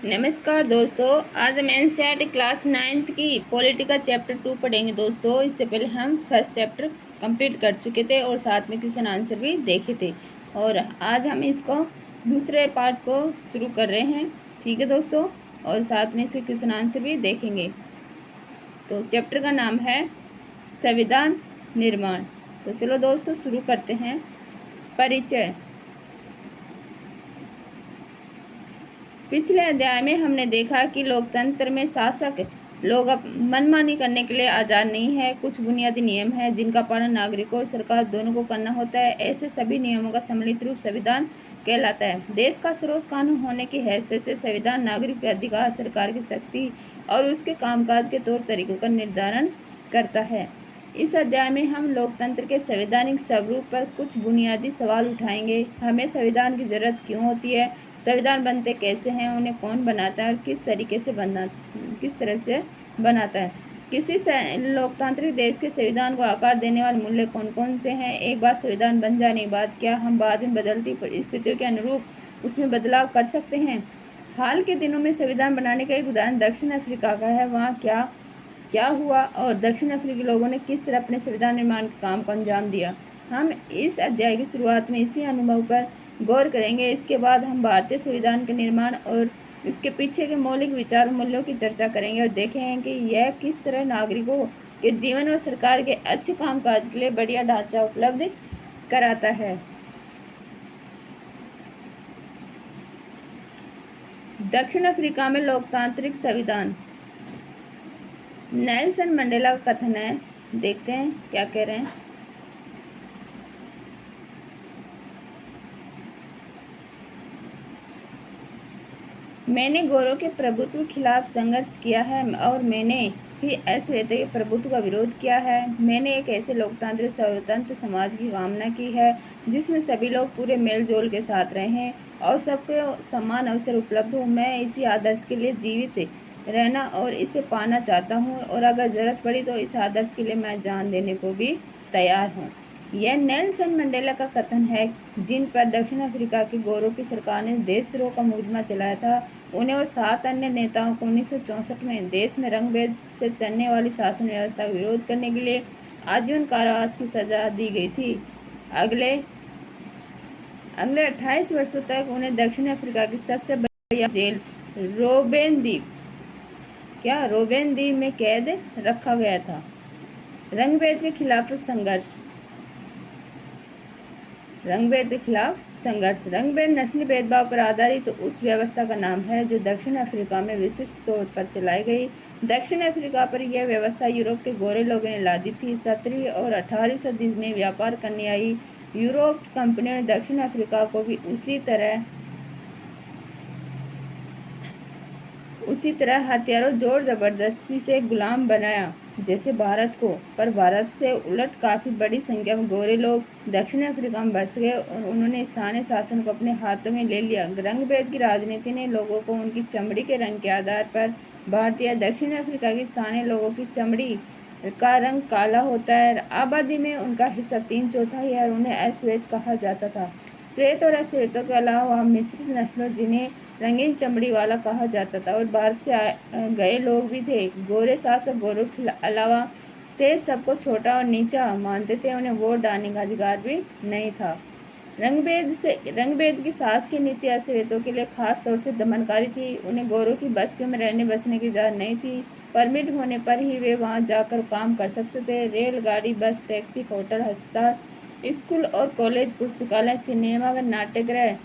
नमस्कार दोस्तों, आज हम एनसीईआरटी क्लास 9th की पॉलिटिकल चैप्टर 2 पढ़ेंगे। दोस्तों, इससे पहले हम फर्स्ट चैप्टर कंप्लीट कर चुके थे और साथ में क्वेश्चन आंसर भी देखे थे। और आज हम इसको दूसरे पार्ट को शुरू कर रहे हैं। ठीक है दोस्तों, और साथ में इसके क्वेश्चन आंसर भी देखेंगे। तो चैप्टर का नाम है संविधान निर्माण। तो चलो दोस्तों शुरू करते हैं। परिचय। पिछले अध्याय में हमने देखा कि लोकतंत्र में शासक लोग मनमानी करने के लिए आज़ाद नहीं है। कुछ बुनियादी नियम हैं जिनका पालन नागरिकों और सरकार दोनों को करना होता है। ऐसे सभी नियमों का सम्मिलित रूप संविधान कहलाता है। देश का सर्वोच्च कानून होने की हैसियत से संविधान नागरिक के अधिकार, सरकार की शक्ति और उसके कामकाज के तौर तरीकों का निर्धारण करता है। इस अध्याय में हम लोकतंत्र के संवैधानिक स्वरूप पर कुछ बुनियादी सवाल उठाएंगे। हमें संविधान की जरूरत क्यों होती है, संविधान बनते कैसे हैं, उन्हें कौन बनाता है और किस तरह से बनाता है। किसी लोकतांत्रिक देश के संविधान को आकार देने वाले मूल्य कौन कौन से हैं। एक बार संविधान बन जाने के बाद क्या हम बाद में बदलती परिस्थितियों के अनुरूप उसमें बदलाव कर सकते हैं। हाल के दिनों में संविधान बनाने का एक उदाहरण दक्षिण अफ्रीका का है। वहाँ क्या हुआ और दक्षिण अफ्रीकी लोगों ने किस तरह अपने संविधान निर्माण के काम को अंजाम दिया। हम इस अध्याय की शुरुआत में इसी अनुभव पर गौर करेंगे। इसके बाद हम भारतीय संविधान के निर्माण और इसके पीछे के मौलिक विचार और मूल्यों की चर्चा करेंगे और देखेंगे कि यह किस तरह नागरिकों के जीवन और सरकार के अच्छे कामकाज के लिए बढ़िया ढांचा उपलब्ध कराता है। दक्षिण अफ्रीका में लोकतांत्रिक संविधान। नेल्सन मंडेला का कथन है, देखते हैं क्या कह रहे हैं। मैंने गोरों के प्रभुत्व के खिलाफ संघर्ष किया है और मैंने ही अश्वेतों के प्रभुत्व का विरोध किया है। मैंने एक ऐसे लोकतांत्रिक स्वतंत्र समाज की कामना की है जिसमें सभी लोग पूरे मेलजोल के साथ रहें और सबको समान अवसर उपलब्ध हो। मैं इसी आदर्श के लिए जीवित रहना और इसे पाना चाहता हूँ और अगर ज़रूरत पड़ी तो इस आदर्श के लिए मैं जान देने को भी तैयार हूँ। यह नेल्सन मंडेला का कथन है जिन पर दक्षिण अफ्रीका के गोरों की सरकार ने देशद्रोह का मुकदमा चलाया था। उन्हें और 7 अन्य नेताओं को 1964 में देश में रंगभेद से चलने वाली शासन व्यवस्था का विरोध करने के लिए आजीवन कारावास की सजा दी गई थी। अगले 28 वर्षों तक उन्हें दक्षिण अफ्रीका की सबसे बड़ी जेल रोबेन द्वीप में कैद रखा गया था। रंगभेद के खिलाफ संघर्ष। रंगभेद नस्ली भेदभाव पर आधारित उस व्यवस्था का नाम है जो दक्षिण अफ्रीका में विशिष्ट तौर पर चलाई गई। दक्षिण अफ्रीका पर यह व्यवस्था यूरोप के गोरे लोगों ने लादी थी। 17वीं और 18वीं सदी में व्यापार करने आई यूरोप की कंपनियों ने दक्षिण अफ्रीका को भी उसी तरह हथियारों जोर जबरदस्ती से गुलाम बनाया जैसे भारत को। पर भारत से उलट काफ़ी बड़ी संख्या में गोरे लोग दक्षिण अफ्रीका में बस गए और उन्होंने स्थानीय शासन को अपने हाथों में ले लिया। रंगभेद की राजनीति ने लोगों को उनकी चमड़ी के रंग के आधार पर बांट दिया। दक्षिण अफ्रीका की स्थानीय लोगों की चमड़ी का रंग काला होता है। आबादी में उनका हिस्सा 3/4 है और उन्हें अश्वेत कहा जाता था। श्वेत और अश्वेतों के अलावा मिश्रित नस्लों जिन्हें रंगीन चमड़ी वाला कहा जाता था और भारत से गए लोग भी थे। गोरे शासक गोरों के अलावा से सबको छोटा और नीचा मानते थे। उन्हें वोट डालने का अधिकार भी नहीं था। रंगभेद की शासकीय नीति अश्वेतों के लिए खास तौर से दमनकारी थी। उन्हें गोरों की बस्तियों में रहने बसने की इजाज़त नहीं थी। परमिट होने पर ही वे वहां जाकर काम कर सकते थे। रेलगाड़ी, बस, टैक्सी, होटल, अस्पताल, स्कूल और कॉलेज, पुस्तकालय, सिनेमाघर, नाट्यगृह,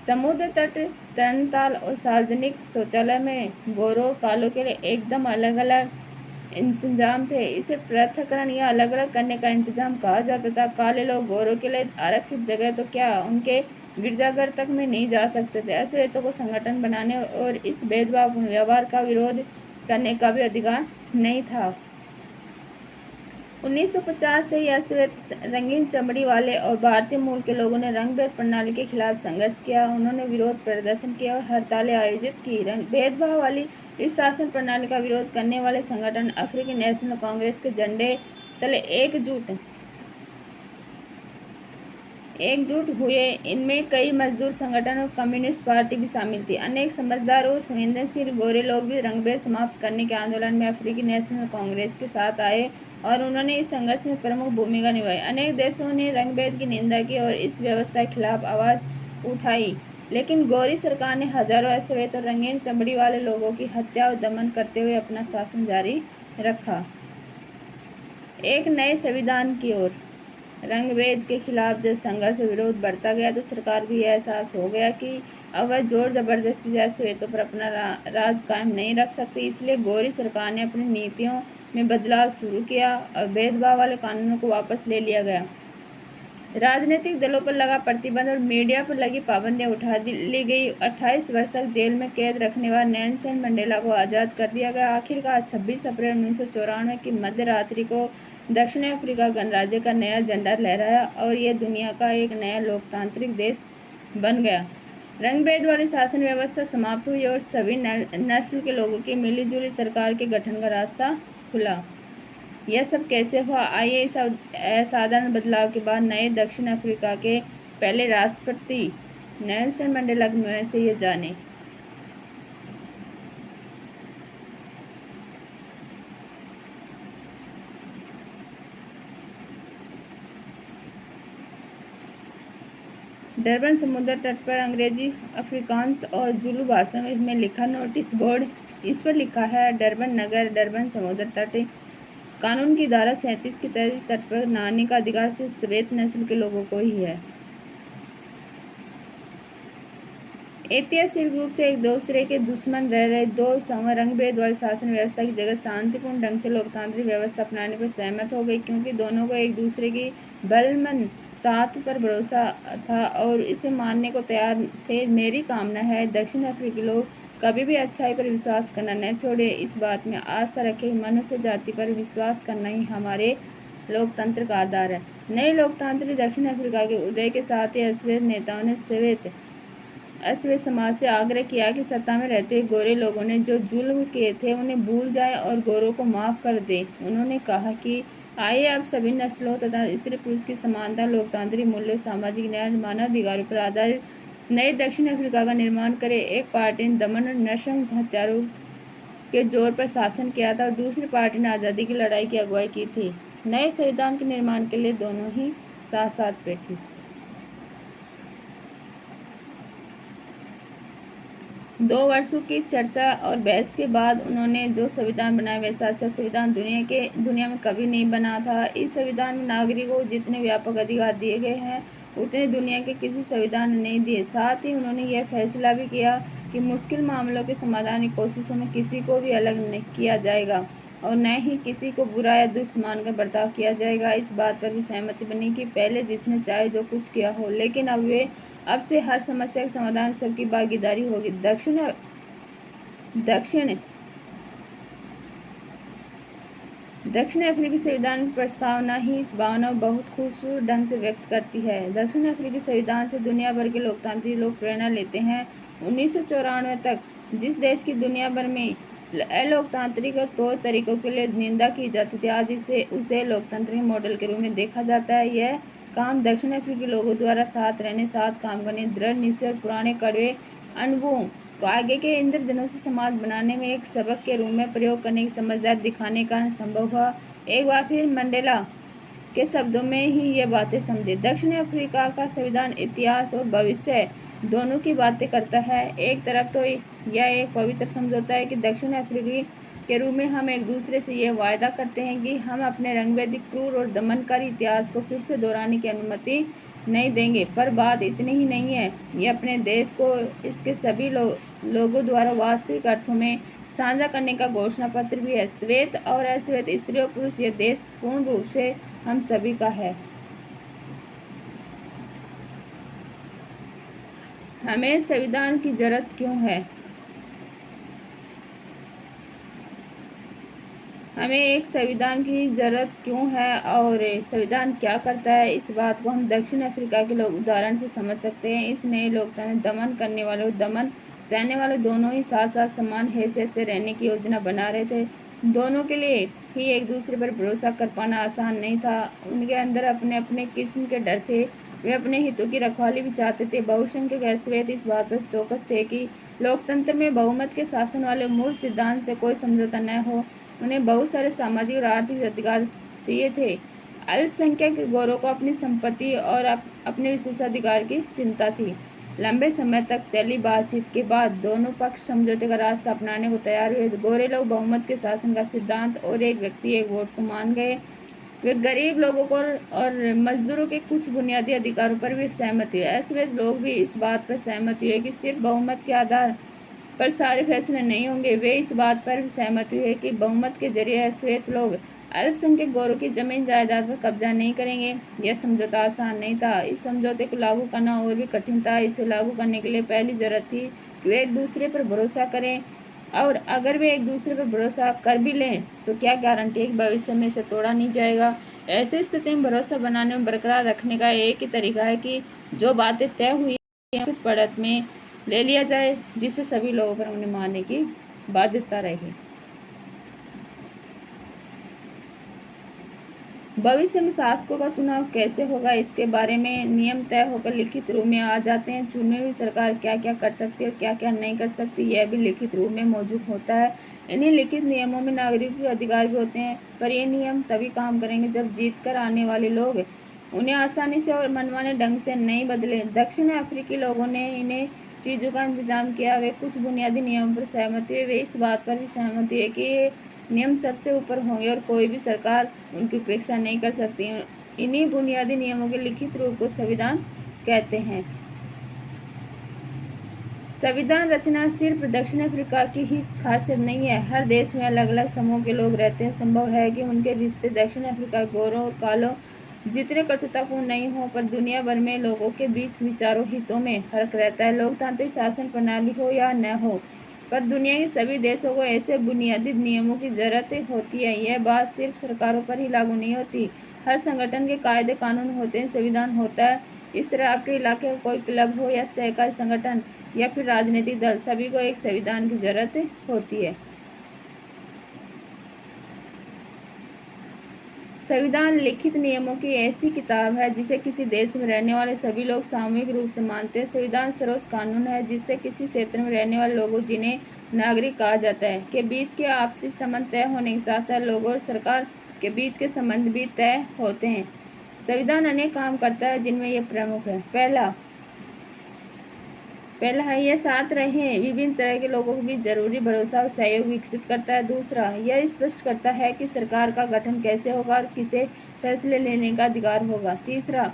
समुद्र तट, तरणताल और सार्वजनिक शौचालय में गोरों और कालों के लिए एकदम अलग अलग इंतजाम थे। इसे पृथक्करण या अलग अलग करने का इंतजाम कहा जाता था। काले लोग गोरों के लिए आरक्षित जगह तो क्या, उनके गिरजाघर तक में नहीं जा सकते थे। अश्वेतों को संगठन बनाने और इस भेदभावपूर्ण व्यवहार का विरोध करने का भी अधिकार नहीं था। 1950 से ही अश्वेत, रंगीन चमड़ी वाले और भारतीय मूल के लोगों ने रंगभेद प्रणाली के खिलाफ संघर्ष किया। उन्होंने विरोध प्रदर्शन किया और हड़तालें आयोजित की। भेदभाव वाली इस शासन प्रणाली का विरोध करने वाले संगठन अफ्रीकन नेशनल कांग्रेस के झंडे तले एकजुट एकजुट हुए। इनमें कई मजदूर संगठन और कम्युनिस्ट पार्टी भी शामिल थी। अनेक समझदार और संवेदनशील गोरे लोग भी रंगभेद समाप्त करने के आंदोलन में अफ्रीकी नेशनल कांग्रेस के साथ आए और उन्होंने इस संघर्ष में प्रमुख भूमिका निभाई। अनेक देशों ने रंगभेद की निंदा की और इस व्यवस्था के खिलाफ आवाज उठाई, लेकिन गोरी सरकार ने हजारों अश्वेत और रंगीन चमड़ी वाले लोगों की हत्या और दमन करते हुए अपना शासन जारी रखा। एक नए संविधान की ओर। रंगभेद के खिलाफ जब संघर्ष विरोध बढ़ता गया तो सरकार को यह एहसास हो गया कि अब वह जोर जबरदस्ती जैसे अश्वेतों पर अपना राज कायम नहीं रख सकती। इसलिए गोरी सरकार ने अपनी नीतियों में बदलाव शुरू किया और भेदभाव वाले कानूनों को वापस ले लिया गया। राजनीतिक दलों पर लगा प्रतिबंध और मीडिया पर लगी पाबंदियां उठा ली गई। 28 वर्ष तक जेल में कैद रखने वाले नेल्सन मंडेला को आज़ाद कर दिया गया। आखिरकार 26 अप्रैल 1994 की मध्य रात्रि को दक्षिण अफ्रीका गणराज्य का नया झंडा लहराया और ये दुनिया का एक नया लोकतांत्रिक देश बन गया। रंगभेद वाली शासन व्यवस्था समाप्त हुई और सभी नस्ल के लोगों की मिलीजुली सरकार के गठन का रास्ता खुला। यह सब कैसे हुआ? आइए इस असाधारण बदलाव के बाद नए दक्षिण अफ्रीका के पहले राष्ट्रपति नेल्सन मंडेला के मुंह से ये जाने। डरबन समुद्र तट पर अंग्रेजी, अफ्रीकांस और जुलू भाषा में लिखा नोटिस बोर्ड। इस पर लिखा है, डरबन नगर, डरबन समुद्र तट। कानून की धारा 37 के तहत तट पर नहाने का अधिकार सिर्फ श्वेत नस्ल के लोगों को ही है। ऐतिहासिक रूप से एक दूसरे के दुश्मन रह रहे दो समूह रंगभेद वाली शासन व्यवस्था की जगह शांतिपूर्ण ढंग से लोकतांत्रिक व्यवस्था अपनाने पर सहमत हो गई, क्योंकि दोनों को एक दूसरे की बलमन साथ पर भरोसा था और इसे मानने को तैयार थे। मेरी कामना है दक्षिण अफ्रीकी लोग कभी भी अच्छाई पर विश्वास करना न छोड़े। इस बात में आस्था रखें, मनुष्य जाति पर विश्वास करना ही हमारे लोकतंत्र का आधार है। नए लोकतांत्रिक दक्षिण अफ्रीका के उदय के साथ ही अश्वेत नेताओं ने अश्वेत समाज से आग्रह किया कि सत्ता में रहते हुए गोरे लोगों ने जो जुल्म किए थे उन्हें भूल जाए और गोरों को माफ कर दे। उन्होंने कहा कि आइए अब सभी नस्लों तथा स्त्री पुरुष की समानता, लोकतांत्रिक मूल्यों, सामाजिक न्याय, मानवाधिकारों पर आधारित नए दक्षिण अफ्रीका का निर्माण करें। एक पार्टी ने दमन और नृशंस हत्यारों के जोर पर शासन किया था और दूसरी पार्टी ने आज़ादी की लड़ाई की अगुवाई की थी। नए संविधान के निर्माण के लिए दोनों ही साथ साथ बैठी। 2 वर्षों की चर्चा और बहस के बाद उन्होंने जो संविधान बनाया वैसा अच्छा संविधान दुनिया में कभी नहीं बना था। इस संविधान में नागरिकों को जितने व्यापक अधिकार दिए गए हैं उतने दुनिया के किसी संविधान ने नहीं दिए। साथ ही उन्होंने यह फैसला भी किया कि मुश्किल मामलों के समाधान की कोशिशों में किसी को भी अलग नहीं किया जाएगा और न ही किसी को बुरा या दुष्ट मानकर बर्ताव किया जाएगा। इस बात पर भी सहमति बनी कि पहले जिसने चाहे जो कुछ किया हो, लेकिन अब से हर समस्या का समाधान सबकी भागीदारी होगी। दक्षिण अफ्रीकी संविधान की प्रस्तावना ही इस भावना को बहुत खूबसूरत ढंग से व्यक्त करती है। दक्षिण अफ्रीकी संविधान से दुनिया भर के लोकतांत्रिक लोग प्रेरणा लेते हैं। 1994 तक जिस देश की दुनिया भर में अलोकतांत्रिक और तौर तरीकों के लिए निंदा की जाती थी, आज उसे लोकतांत्रिक मॉडल के रूप में देखा जाता है। यह काम दक्षिण अफ्रीकी लोगों द्वारा साथ रहने, साथ काम करने, दृढ़ निश्चय और पुराने कड़वे अनुभवों को आगे के इंद्रधनुष से समाज बनाने में एक सबक के रूप में प्रयोग करने की समझदारी दिखाने का संभव हुआ। एक बार फिर मंडेला के शब्दों में ही ये बातें समझे। दक्षिण अफ्रीका का संविधान इतिहास और भविष्य दोनों की बातें करता है। एक तरफ तो यह एक पवित्र समझौता है कि दक्षिण अफ्रीकी के रूप में हम एक दूसरे से यह वायदा करते हैं कि हम अपने रंगभेदी, क्रूर और दमनकारी इतिहास को फिर से दोहराने की अनुमति नहीं देंगे। पर बात इतनी ही नहीं है, ये अपने देश को इसके सभी लोगों द्वारा वास्तविक अर्थों में साझा करने का घोषणा पत्र भी है। श्वेत और अश्वेत, स्त्री और पुरुष, यह देश पूर्ण रूप से हम सभी का है। हमें संविधान की जरूरत क्यों है? हमें एक संविधान की ज़रूरत क्यों है और संविधान क्या करता है, इस बात को हम दक्षिण अफ्रीका के लोग उदाहरण से समझ सकते हैं। इस नए लोकतंत्र दमन करने वाले और दमन सहने वाले दोनों ही साथ साथ समान हैसियत से रहने की योजना बना रहे थे। दोनों के लिए ही एक दूसरे पर भरोसा कर पाना आसान नहीं था। उनके अंदर अपने अपने किस्म के डर थे वे अपने हितों की रखवाली भी चाहते थे। बहुसंख्यक श्वेत इस बात पर चौकस थे कि लोकतंत्र में बहुमत के शासन वाले मूल सिद्धांत से कोई समझौता न हो। उन्हें बहुत सारे सामाजिक और आर्थिक अधिकार चाहिए थे। अल्पसंख्यक गोरों को अपनी संपत्ति और अपने विशेषाधिकार की चिंता थी। लंबे समय तक चली बातचीत के बाद दोनों पक्ष समझौते का रास्ता अपनाने को तैयार हुए। गोरे लोग बहुमत के शासन का सिद्धांत और एक व्यक्ति एक वोट को मान गए। वे गरीब लोगों को और मजदूरों के कुछ बुनियादी अधिकारों पर भी सहमत हुए। अश्वेत लोग भी इस बात पर सहमत हुए कि सिर्फ बहुमत के आधार पर सारे फैसले नहीं होंगे। वे इस बात पर भी सहमत हुए कि बहुमत के जरिए अश्वेत लोग अल्पसंख्यक गोरों की जमीन जायदाद पर कब्जा नहीं करेंगे। यह समझौता आसान नहीं था। इस समझौते को लागू करना और भी कठिन था। इसे लागू करने के लिए पहली जरूरत थी कि वे एक दूसरे पर भरोसा करें, और अगर वे एक दूसरे पर भरोसा कर भी लें तो क्या गारंटी है कि भविष्य में इसे तोड़ा नहीं जाएगा। ऐसी स्थिति में भरोसा बनाने में बरकरार रखने का एक ही तरीका है कि जो बातें तय हुई हैं पड़त में ले लिया जाए, जिससे सभी लोगों पर उन्हें मानने की बाध्यता रहे। भविष्य में शासकों का चुनाव कैसे होगा, इसके बारे में नियम तय होकर लिखित रूप में आ जाते हैं। चुनी हुई सरकार क्या क्या कर सकती है और क्या क्या नहीं कर सकती, यह भी लिखित रूप में मौजूद होता है। इन्हीं लिखित नियमों में नागरिकों के अधिकार भी होते हैं, पर ये नियम तभी काम करेंगे जब जीत कर आने वाले लोग उन्हें आसानी से और मनमाने ढंग से नहीं बदले। दक्षिण अफ्रीकी लोगों ने इन्हें चीज़ों का इंतजाम किया। वे कुछ बुनियादी नियमों पर सहमत हुए। वे इस बात पर भी सहमत हुए कि नियम सबसे ऊपर होंगे और कोई भी सरकार उनकी उपेक्षा नहीं कर सकती। इन्हीं बुनियादी नियमों के लिखित रूप को संविधान कहते हैं। संविधान रचना सिर्फ दक्षिण अफ्रीका की ही खासियत नहीं है। हर देश में अलग अलग समूह के लोग रहते हैं। संभव है कि उनके रिश्ते दक्षिण अफ्रीका गोरों और कालों जितने कटुतापूर्ण नहीं हो, पर दुनिया भर में लोगों के बीच विचारों हितों में फर्क रहता है। लोकतांत्रिक शासन प्रणाली हो या न हो, पर दुनिया के सभी देशों को ऐसे बुनियादी नियमों की जरूरत होती है। यह बात सिर्फ सरकारों पर ही लागू नहीं होती। हर संगठन के कायदे कानून होते हैं, संविधान होता है। इस तरह आपके इलाके का कोई क्लब हो या सहकारी संगठन या फिर राजनीतिक दल, सभी को एक संविधान की जरूरत होती है। संविधान लिखित नियमों की ऐसी किताब है जिसे किसी देश में रहने वाले सभी लोग सामूहिक रूप से मानते हैं। संविधान सर्वोच्च कानून है जिससे किसी क्षेत्र में रहने वाले लोगों, जिन्हें नागरिक कहा जाता है, के बीच के आपसी संबंध तय होने के साथ साथ लोगों और सरकार के बीच के संबंध भी तय होते हैं। संविधान अनेक काम करता है जिनमें यह प्रमुख है। पहला है यह साथ रहे विभिन्न तरह के लोगों के बीच जरूरी भरोसा और सहयोग विकसित करता है। दूसरा, यह स्पष्ट करता है कि सरकार का गठन कैसे होगा और किसे फैसले लेने का अधिकार होगा। तीसरा,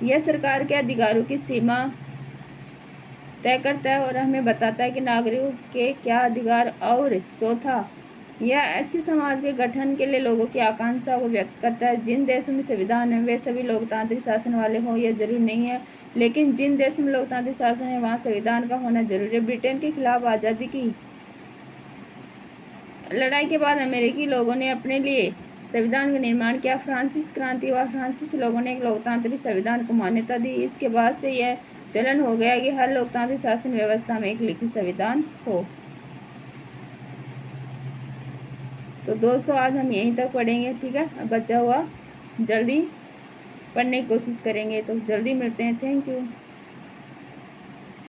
यह सरकार के अधिकारों की सीमा तय करता है और हमें बताता है कि नागरिकों के क्या अधिकार। और चौथा, यह अच्छे समाज के गठन के लिए लोगों की आकांक्षाओं को व्यक्त करता है। जिन देशों में संविधान है वे सभी लोकतांत्रिक शासन वाले हों यह जरूरी नहीं है, लेकिन जिन देशों में लोकतांत्रिक शासन है वहाँ संविधान का होना जरूरी है। ब्रिटेन के खिलाफ आज़ादी की लड़ाई के बाद अमेरिकी लोगों ने अपने लिए संविधान का निर्माण किया। फ्रांसीसी क्रांति के बाद फ्रांसीसी लोगों ने एक लोकतांत्रिक संविधान को मान्यता दी। इसके बाद से यह चलन हो गया कि हर लोकतांत्रिक शासन व्यवस्था में एक लिखित संविधान हो। तो दोस्तों आज हम यहीं तक पढ़ेंगे, ठीक है। अब बचा हुआ जल्दी पढ़ने की कोशिश करेंगे, तो जल्दी मिलते हैं। Thank you.